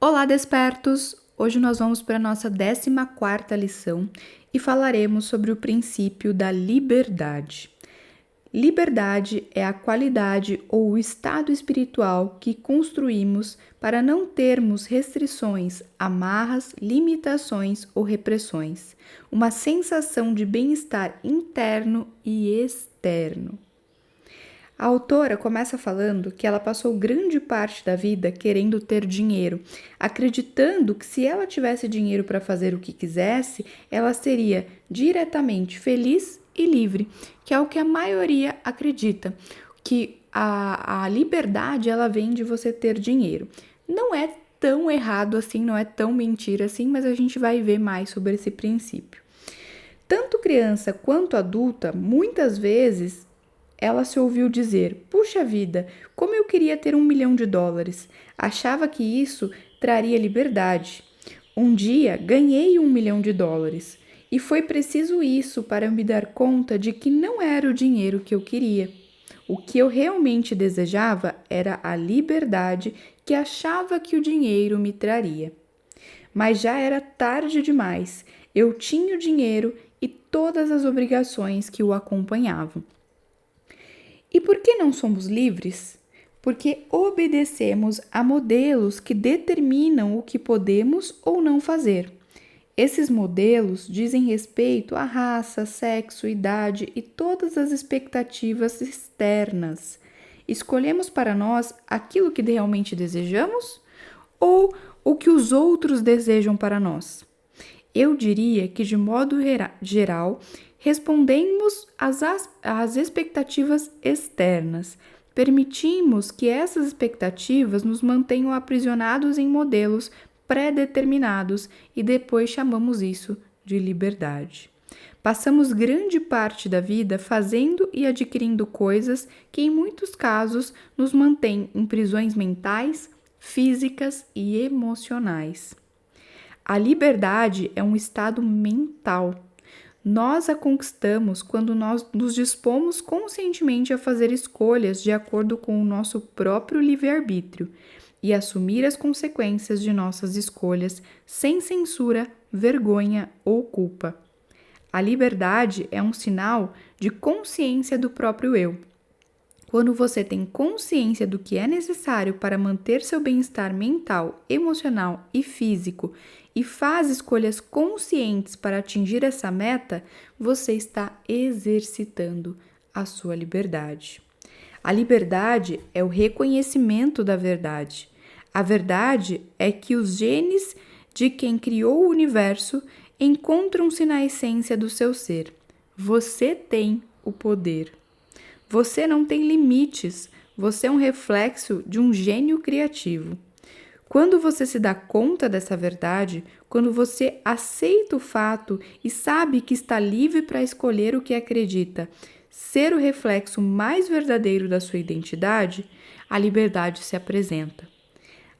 Olá, despertos! Hoje nós vamos para a nossa 14ª lição e falaremos sobre o princípio da liberdade. Liberdade é a qualidade ou o estado espiritual que construímos para não termos restrições, amarras, limitações ou repressões. Uma sensação de bem-estar interno e externo. A autora começa falando que ela passou grande parte da vida querendo ter dinheiro, acreditando que se ela tivesse dinheiro para fazer o que quisesse, ela seria diretamente feliz e livre, que é o que a maioria acredita, que a liberdade ela vem de você ter dinheiro. Não é tão errado assim, não é tão mentira assim, mas a gente vai ver mais sobre esse princípio. Tanto criança quanto adulta, muitas vezes ela se ouviu dizer: puxa vida, como eu queria ter $1 milhão. Achava que isso traria liberdade. Um dia ganhei $1 milhão e foi preciso isso para me dar conta de que não era o dinheiro que eu queria. O que eu realmente desejava era a liberdade que achava que o dinheiro me traria. Mas já era tarde demais. Eu tinha o dinheiro e todas as obrigações que o acompanhavam. E por que não somos livres? Porque obedecemos a modelos que determinam o que podemos ou não fazer. Esses modelos dizem respeito à raça, sexo, idade e todas as expectativas externas. Escolhemos para nós aquilo que realmente desejamos ou o que os outros desejam para nós? Eu diria que, de modo geral, respondemos às expectativas externas. Permitimos que essas expectativas nos mantenham aprisionados em modelos pré-determinados e depois chamamos isso de liberdade. Passamos grande parte da vida fazendo e adquirindo coisas que, em muitos casos, nos mantêm em prisões mentais, físicas e emocionais. A liberdade é um estado mental. Nós a conquistamos quando nós nos dispomos conscientemente a fazer escolhas de acordo com o nosso próprio livre-arbítrio e assumir as consequências de nossas escolhas sem censura, vergonha ou culpa. A liberdade é um sinal de consciência do próprio eu. Quando você tem consciência do que é necessário para manter seu bem-estar mental, emocional e físico e faz escolhas conscientes para atingir essa meta, você está exercitando a sua liberdade. A liberdade é o reconhecimento da verdade. A verdade é que os genes de quem criou o universo encontram-se na essência do seu ser. Você tem o poder. Você não tem limites, você é um reflexo de um gênio criativo. Quando você se dá conta dessa verdade, quando você aceita o fato e sabe que está livre para escolher o que acredita, ser o reflexo mais verdadeiro da sua identidade, a liberdade se apresenta.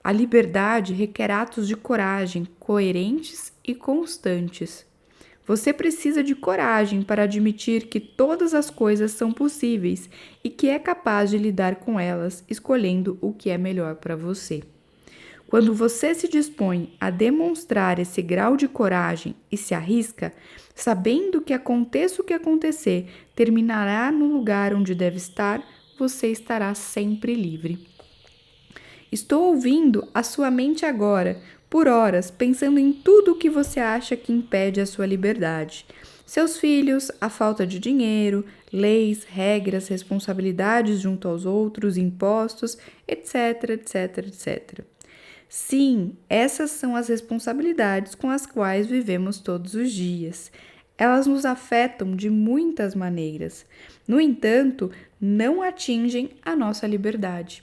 A liberdade requer atos de coragem coerentes e constantes. Você precisa de coragem para admitir que todas as coisas são possíveis e que é capaz de lidar com elas, escolhendo o que é melhor para você. Quando você se dispõe a demonstrar esse grau de coragem e se arrisca, sabendo que aconteça o que acontecer, terminará no lugar onde deve estar, você estará sempre livre. Estou ouvindo a sua mente agora, por horas, pensando em tudo o que você acha que impede a sua liberdade. Seus filhos, a falta de dinheiro, leis, regras, responsabilidades junto aos outros, impostos, etc, etc, etc. Sim, essas são as responsabilidades com as quais vivemos todos os dias. Elas nos afetam de muitas maneiras. No entanto, não atingem a nossa liberdade.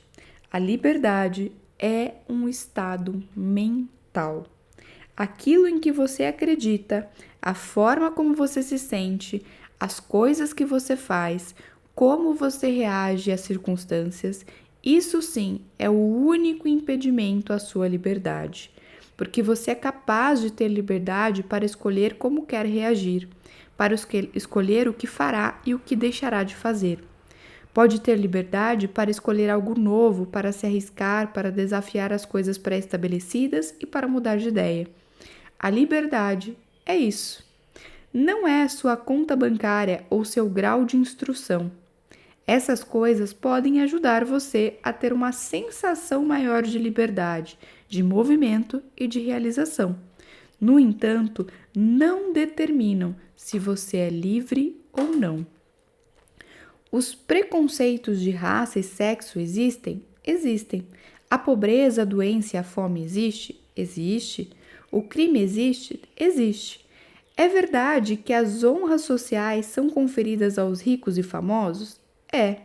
A liberdade é um estado mental. Aquilo em que você acredita, a forma como você se sente, as coisas que você faz, como você reage às circunstâncias, isso sim é o único impedimento à sua liberdade, porque você é capaz de ter liberdade para escolher como quer reagir, para escolher o que fará e o que deixará de fazer. Pode ter liberdade para escolher algo novo, para se arriscar, para desafiar as coisas pré-estabelecidas e para mudar de ideia. A liberdade é isso. Não é a sua conta bancária ou seu grau de instrução. Essas coisas podem ajudar você a ter uma sensação maior de liberdade, de movimento e de realização. No entanto, não determinam se você é livre ou não. Os preconceitos de raça e sexo existem? Existem. A pobreza, a doença e a fome existe? Existe. O crime existe? Existe. É verdade que as honras sociais são conferidas aos ricos e famosos? É.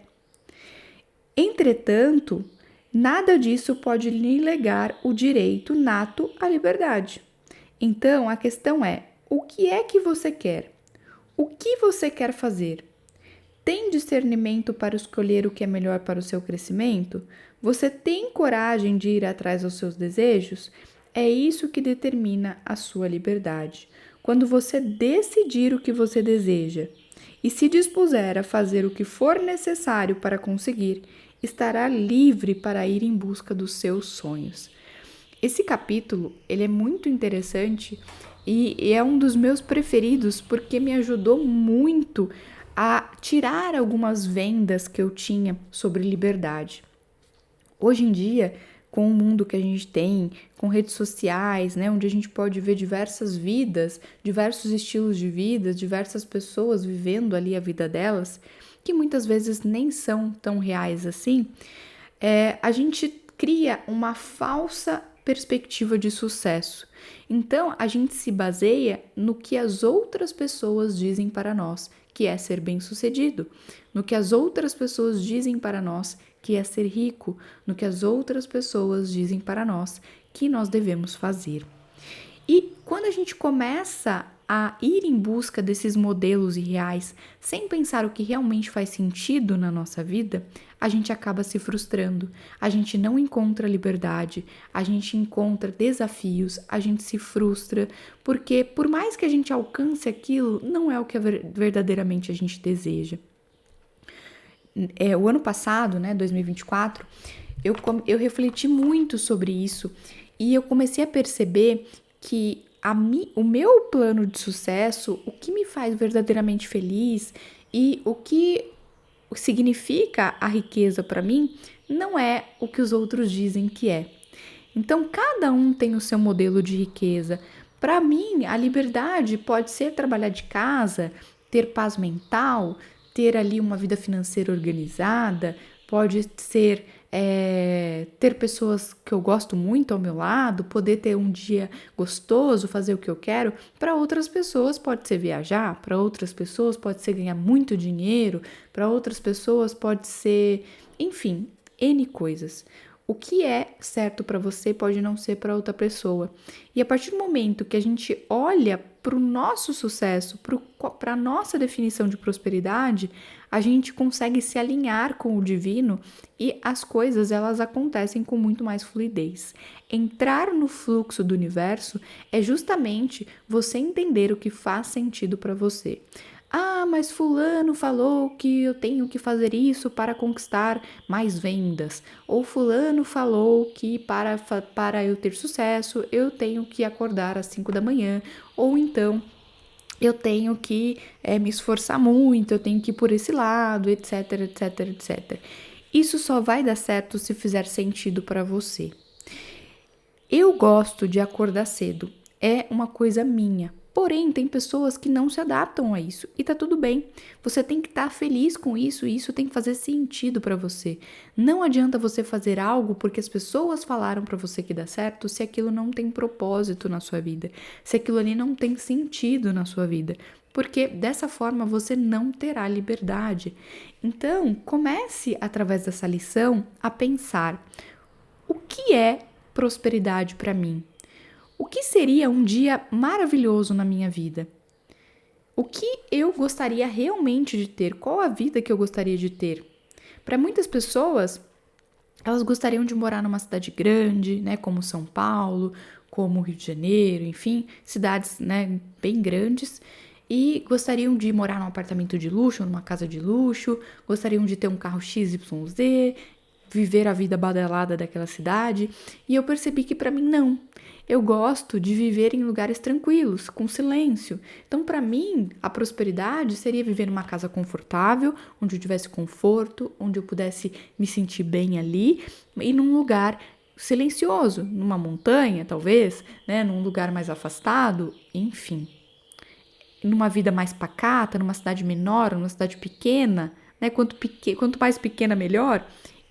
Entretanto, nada disso pode lhe negar o direito nato à liberdade. Então, a questão é: o que é que você quer? O que você quer fazer? Tem discernimento para escolher o que é melhor para o seu crescimento? Você tem coragem de ir atrás dos seus desejos? É isso que determina a sua liberdade. Quando você decidir o que você deseja e se dispuser a fazer o que for necessário para conseguir, estará livre para ir em busca dos seus sonhos. Esse capítulo, ele é muito interessante e é um dos meus preferidos porque me ajudou muito a tirar algumas vendas que eu tinha sobre liberdade. Hoje em dia, com o mundo que a gente tem, com redes sociais, né, onde a gente pode ver diversas vidas, diversos estilos de vida, diversas pessoas vivendo ali a vida delas, que muitas vezes nem são tão reais assim, a gente cria uma falsa perspectiva de sucesso. Então, a gente se baseia no que as outras pessoas dizem para nós, que é ser bem-sucedido, no que as outras pessoas dizem para nós, que é ser rico, no que as outras pessoas dizem para nós, que nós devemos fazer. E quando a gente começa a ir em busca desses modelos irreais, sem pensar o que realmente faz sentido na nossa vida, a gente acaba se frustrando, a gente não encontra liberdade, a gente encontra desafios, a gente se frustra, porque por mais que a gente alcance aquilo, não é o que verdadeiramente a gente deseja. O ano passado, né, 2024, eu refleti muito sobre isso e eu comecei a perceber que o meu plano de sucesso, o que me faz verdadeiramente feliz e o que significa a riqueza para mim, não é o que os outros dizem que é. Então, cada um tem o seu modelo de riqueza. Para mim, a liberdade pode ser trabalhar de casa, ter paz mental, ter ali uma vida financeira organizada, pode ser ter pessoas que eu gosto muito ao meu lado, poder ter um dia gostoso, fazer o que eu quero. Para outras pessoas pode ser viajar, para outras pessoas pode ser ganhar muito dinheiro, para outras pessoas pode ser, enfim, N coisas. O que é certo para você pode não ser para outra pessoa. E a partir do momento que a gente olha para o nosso sucesso, para a nossa definição de prosperidade, a gente consegue se alinhar com o divino e as coisas elas acontecem com muito mais fluidez. Entrar no fluxo do universo é justamente você entender o que faz sentido para você. Ah, mas fulano falou que eu tenho que fazer isso para conquistar mais vendas. Ou fulano falou que para eu ter sucesso, eu tenho que acordar às 5 da manhã. Ou então, eu tenho que me esforçar muito, eu tenho que ir por esse lado, etc, etc, etc. Isso só vai dar certo se fizer sentido para você. Eu gosto de acordar cedo, é uma coisa minha. Porém, tem pessoas que não se adaptam a isso e tá tudo bem. Você tem que estar feliz com isso e isso tem que fazer sentido para você. Não adianta você fazer algo porque as pessoas falaram para você que dá certo se aquilo não tem propósito na sua vida, se aquilo ali não tem sentido na sua vida, porque dessa forma você não terá liberdade. Então, comece através dessa lição a pensar: o que é prosperidade para mim? O que seria um dia maravilhoso na minha vida? O que eu gostaria realmente de ter? Qual a vida que eu gostaria de ter? Para muitas pessoas, elas gostariam de morar numa cidade grande, né, como São Paulo, como Rio de Janeiro, enfim, cidades, né, bem grandes. e gostariam de morar num apartamento de luxo, numa casa de luxo, gostariam de ter um carro XYZ, viver a vida badalada daquela cidade, e eu percebi que para mim não. Eu gosto de viver em lugares tranquilos, com silêncio. Então, para mim, a prosperidade seria viver numa casa confortável, onde eu tivesse conforto, onde eu pudesse me sentir bem ali, e num lugar silencioso, numa montanha, talvez, né, num lugar mais afastado, enfim. Numa vida mais pacata, numa cidade menor, numa cidade pequena, né, quanto mais pequena, melhor.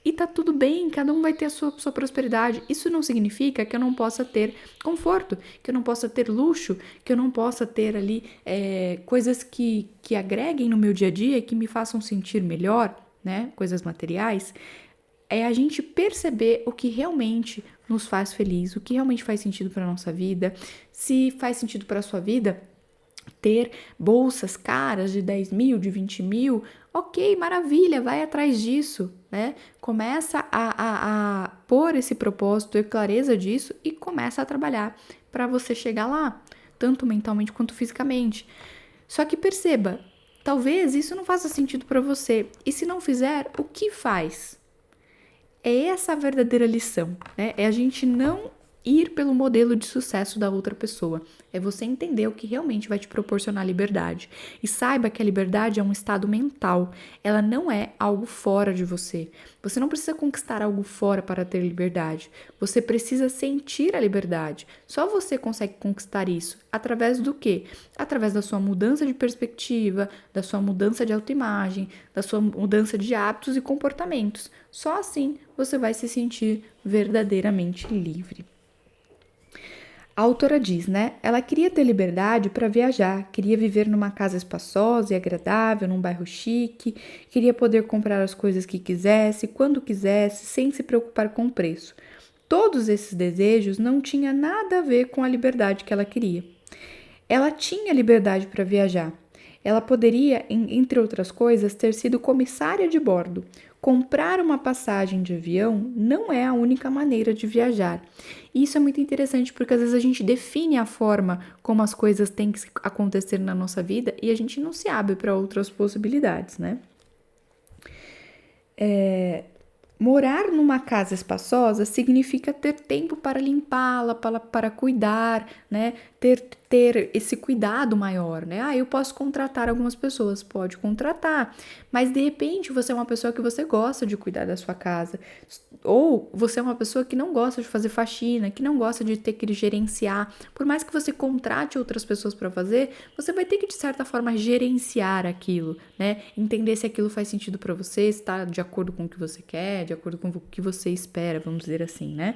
E tá tudo bem, cada um vai ter a sua prosperidade. Isso não significa que eu não possa ter conforto, que eu não possa ter luxo, que eu não possa ter ali coisas que agreguem no meu dia a dia, que me façam sentir melhor, né? Coisas materiais. É a gente perceber o que realmente nos faz feliz, o que realmente faz sentido para nossa vida. Se faz sentido para a sua vida ter bolsas caras de 10 mil, de 20 mil, ok, maravilha, vai atrás disso, né? Começa a pôr esse propósito, ter clareza disso e começa a trabalhar para você chegar lá, tanto mentalmente quanto fisicamente. Só que perceba, talvez isso não faça sentido para você. E se não fizer, o que faz? É essa a verdadeira lição, né? É a gente não ir pelo modelo de sucesso da outra pessoa. É você entender o que realmente vai te proporcionar liberdade. E saiba que a liberdade é um estado mental. Ela não é algo fora de você. Você não precisa conquistar algo fora para ter liberdade. Você precisa sentir a liberdade. Só você consegue conquistar isso. Através do quê? Através da sua mudança de perspectiva, da sua mudança de autoimagem, da sua mudança de hábitos e comportamentos. Só assim você vai se sentir verdadeiramente livre. A autora diz, né? Ela queria ter liberdade para viajar, queria viver numa casa espaçosa e agradável, num bairro chique, queria poder comprar as coisas que quisesse, quando quisesse, sem se preocupar com o preço. Todos esses desejos não tinham nada a ver com a liberdade que ela queria. Ela tinha liberdade para viajar. Ela poderia, entre outras coisas, ter sido comissária de bordo. Comprar uma passagem de avião não é a única maneira de viajar. E isso é muito interessante porque às vezes a gente define a forma como as coisas têm que acontecer na nossa vida e a gente não se abre para outras possibilidades, né? Morar numa casa espaçosa significa ter tempo para limpá-la, para cuidar, né? Ter esse cuidado maior, né? Eu posso contratar algumas pessoas, pode contratar, mas de repente você é uma pessoa que você gosta de cuidar da sua casa, ou você é uma pessoa que não gosta de fazer faxina, que não gosta de ter que gerenciar. Por mais que você contrate outras pessoas para fazer, você vai ter que de certa forma gerenciar aquilo, né? Entender se aquilo faz sentido para você, se está de acordo com o que você quer, de acordo com o que você espera, vamos dizer assim, né?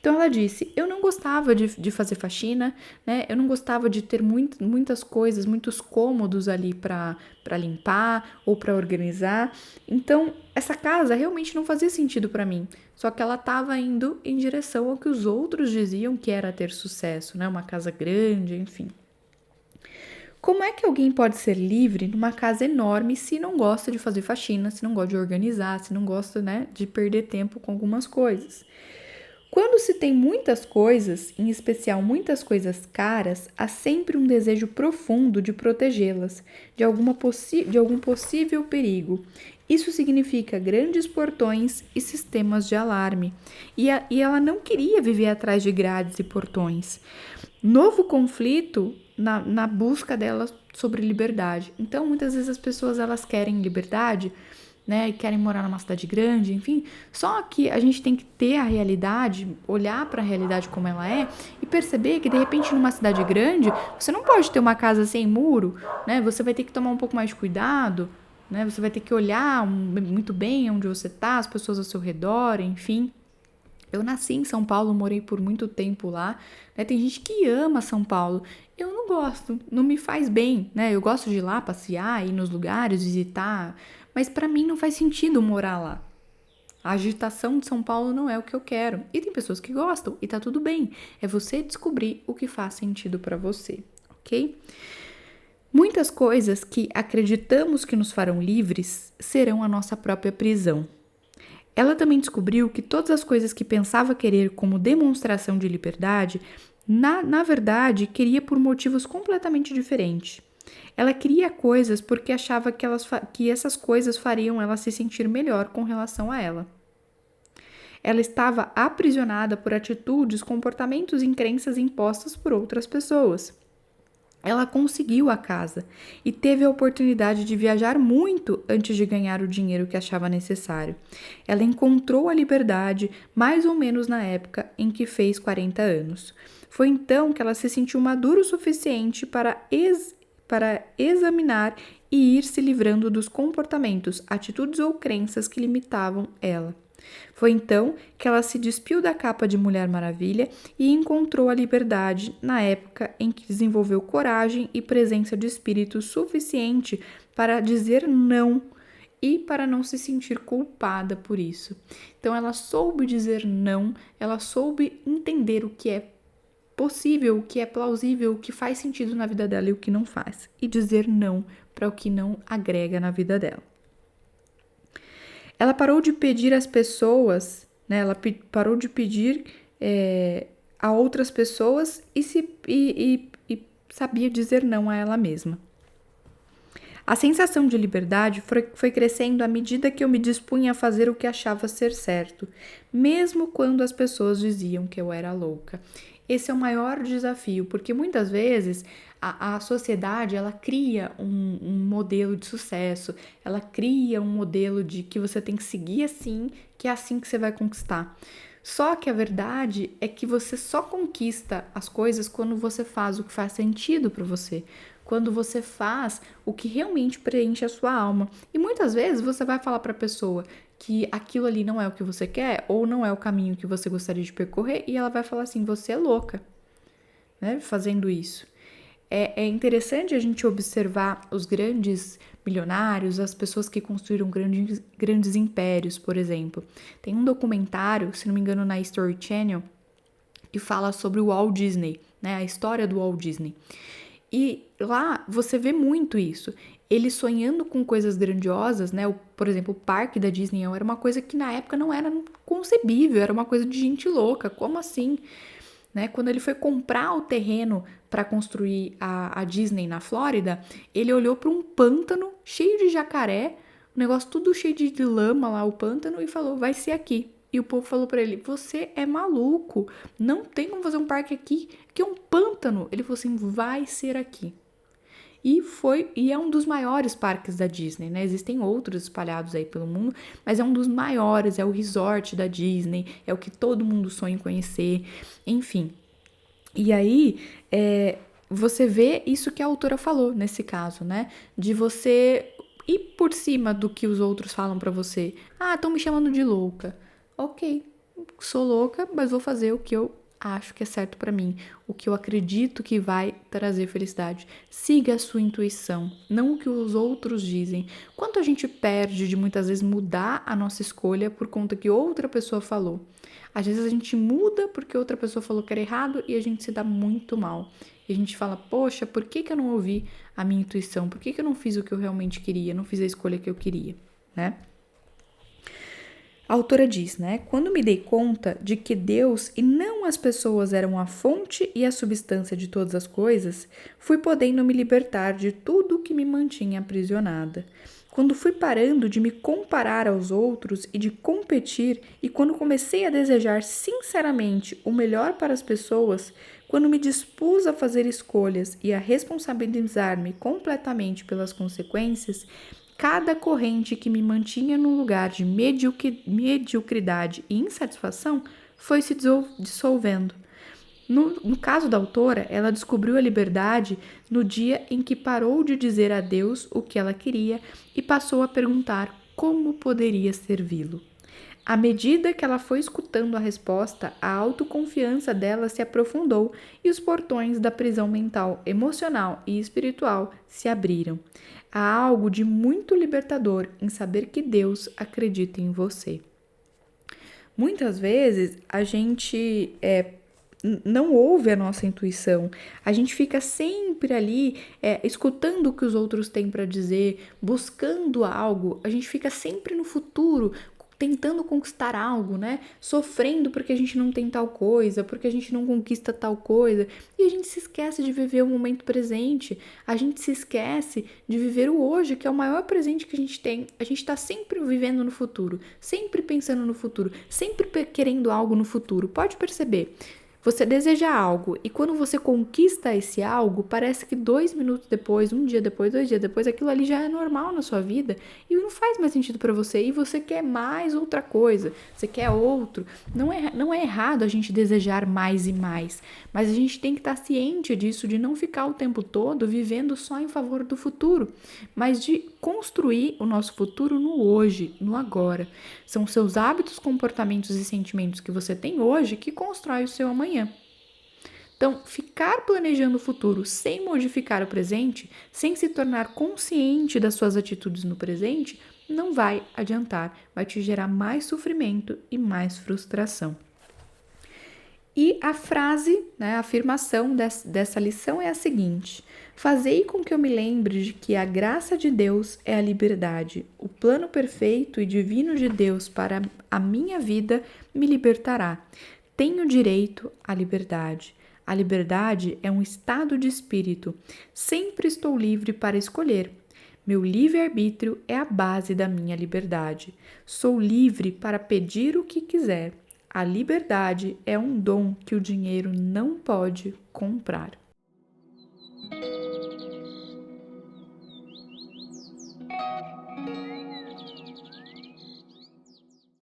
Então ela disse, eu não gostava de fazer faxina, né? Eu não gostava de ter muitas coisas, muitos cômodos ali para limpar ou para organizar. Então essa casa realmente não fazia sentido para mim. Só que ela estava indo em direção ao que os outros diziam que era ter sucesso, né? Uma casa grande, enfim. Como é que alguém pode ser livre numa casa enorme se não gosta de fazer faxina, se não gosta de organizar, se não gosta, né, de perder tempo com algumas coisas? Quando se tem muitas coisas, em especial muitas coisas caras, há sempre um desejo profundo de protegê-las de algum possível perigo. Isso significa grandes portões e sistemas de alarme. E ela não queria viver atrás de grades e portões. Novo conflito na busca dela sobre liberdade. Então, muitas vezes as pessoas elas querem liberdade, né, e querem morar numa cidade grande, enfim. Só que a gente tem que ter a realidade, olhar para a realidade como ela é e perceber que de repente numa cidade grande você não pode ter uma casa sem muro, né? Você vai ter que tomar um pouco mais de cuidado, né? Você vai ter que olhar muito bem onde você está, as pessoas ao seu redor, enfim. Eu nasci em São Paulo, morei por muito tempo lá, né? Tem gente que ama São Paulo. Eu não gosto, não me faz bem, né? Eu gosto de ir lá passear, ir nos lugares, visitar, mas para mim não faz sentido morar lá. A agitação de São Paulo não é o que eu quero. E tem pessoas que gostam e tá tudo bem. É você descobrir o que faz sentido para você, ok? Muitas coisas que acreditamos que nos farão livres serão a nossa própria prisão. Ela também descobriu que todas as coisas que pensava querer como demonstração de liberdade, na verdade, queria por motivos completamente diferentes. Ela queria coisas porque achava que essas coisas fariam ela se sentir melhor com relação a ela. Ela estava aprisionada por atitudes, comportamentos e crenças impostas por outras pessoas. Ela conseguiu a casa e teve a oportunidade de viajar muito antes de ganhar o dinheiro que achava necessário. Ela encontrou a liberdade mais ou menos na época em que fez 40 anos. Foi então que ela se sentiu madura o suficiente para examinar e ir se livrando dos comportamentos, atitudes ou crenças que limitavam ela. Foi então que ela se despiu da capa de Mulher Maravilha e encontrou a liberdade na época em que desenvolveu coragem e presença de espírito suficiente para dizer não e para não se sentir culpada por isso. Então ela soube dizer não, ela soube entender o que é possível, o que é plausível, o que faz sentido na vida dela e o que não faz, e dizer não para o que não agrega na vida dela. Ela parou de pedir às pessoas, né? Ela parou de pedir a outras pessoas e sabia dizer não a ela mesma. A sensação de liberdade foi crescendo à medida que eu me dispunha a fazer o que achava ser certo, mesmo quando as pessoas diziam que eu era louca. Esse é o maior desafio, porque muitas vezes a sociedade ela cria um modelo de sucesso, ela cria um modelo de que você tem que seguir assim, que é assim que você vai conquistar. Só que a verdade é que você só conquista as coisas quando você faz o que faz sentido para você, quando você faz o que realmente preenche a sua alma. E muitas vezes você vai falar para a pessoa que aquilo ali não é o que você quer ou não é o caminho que você gostaria de percorrer e ela vai falar assim, você é louca, né, fazendo isso. É interessante a gente observar os grandes milionários, as pessoas que construíram grandes impérios, por exemplo. Tem um documentário, se não me engano, na History Channel, que fala sobre o Walt Disney, né, a história do Walt Disney. E lá você vê muito isso. Ele sonhando com coisas grandiosas, né? Por exemplo, o parque da Disney era uma coisa que na época não era concebível, era uma coisa de gente louca. Como assim? Né? Quando ele foi comprar o terreno para construir a Disney na Flórida, ele olhou para um pântano cheio de jacaré, um negócio tudo cheio de lama lá, o pântano, e falou, vai ser aqui. E o povo falou para ele, você é maluco, não tem como fazer um parque aqui é um pântano. Ele falou assim, vai ser aqui. E é um dos maiores parques da Disney, né? Existem outros espalhados aí pelo mundo, mas é um dos maiores, é o resort da Disney, é o que todo mundo sonha em conhecer, enfim. E aí, você vê isso que a autora falou nesse caso, né? De você ir por cima do que os outros falam pra você. Ah, estão me chamando de louca. Ok, sou louca, mas vou fazer o que eu acho que é certo pra mim, o que eu acredito que vai trazer felicidade. Siga a sua intuição, não o que os outros dizem. Quanto a gente perde de muitas vezes mudar a nossa escolha por conta que outra pessoa falou? Às vezes a gente muda porque outra pessoa falou que era errado e a gente se dá muito mal. E a gente fala, poxa, por que eu não ouvi a minha intuição? Por que eu não fiz o que eu realmente queria? Não fiz a escolha que eu queria, né? A autora diz, né? Quando me dei conta de que Deus e não as pessoas eram a fonte e a substância de todas as coisas, fui podendo me libertar de tudo que me mantinha aprisionada. Quando fui parando de me comparar aos outros e de competir, e quando comecei a desejar sinceramente o melhor para as pessoas, quando me dispus a fazer escolhas e a responsabilizar-me completamente pelas consequências, cada corrente que me mantinha num lugar de mediocridade e insatisfação foi se dissolvendo. No caso da autora, ela descobriu a liberdade no dia em que parou de dizer a Deus o que ela queria e passou a perguntar como poderia servi-lo. À medida que ela foi escutando a resposta, a autoconfiança dela se aprofundou e os portões da prisão mental, emocional e espiritual se abriram. Há algo de muito libertador em saber que Deus acredita em você. Muitas vezes a gente não ouve a nossa intuição, a gente fica sempre ali escutando o que os outros têm para dizer, buscando algo, a gente fica sempre no futuro, tentando conquistar algo, né? Sofrendo porque a gente não tem tal coisa, porque a gente não conquista tal coisa. E a gente se esquece de viver o momento presente. A gente se esquece de viver o hoje, que é o maior presente que a gente tem. A gente está sempre vivendo no futuro, sempre pensando no futuro, sempre querendo algo no futuro. Pode perceber. Você deseja algo e quando você conquista esse algo, parece que 2 minutos depois, um dia depois, 2 dias depois, aquilo ali já é normal na sua vida e não faz mais sentido para você e você quer mais outra coisa, você quer outro. Não é errado a gente desejar mais e mais, mas a gente tem que estar ciente disso, de não ficar o tempo todo vivendo só em favor do futuro, mas de construir o nosso futuro no hoje, no agora. São seus hábitos, comportamentos e sentimentos que você tem hoje que constrói o seu amanhã. Então, ficar planejando o futuro sem modificar o presente, sem se tornar consciente das suas atitudes no presente, não vai adiantar, vai te gerar mais sofrimento e mais frustração. E a frase, né, a afirmação dessa lição é a seguinte: fazei com que eu me lembre de que a graça de Deus é a liberdade. O plano perfeito e divino de Deus para a minha vida me libertará. Tenho direito à liberdade. A liberdade é um estado de espírito. Sempre estou livre para escolher. Meu livre-arbítrio é a base da minha liberdade. Sou livre para pedir o que quiser. A liberdade é um dom que o dinheiro não pode comprar.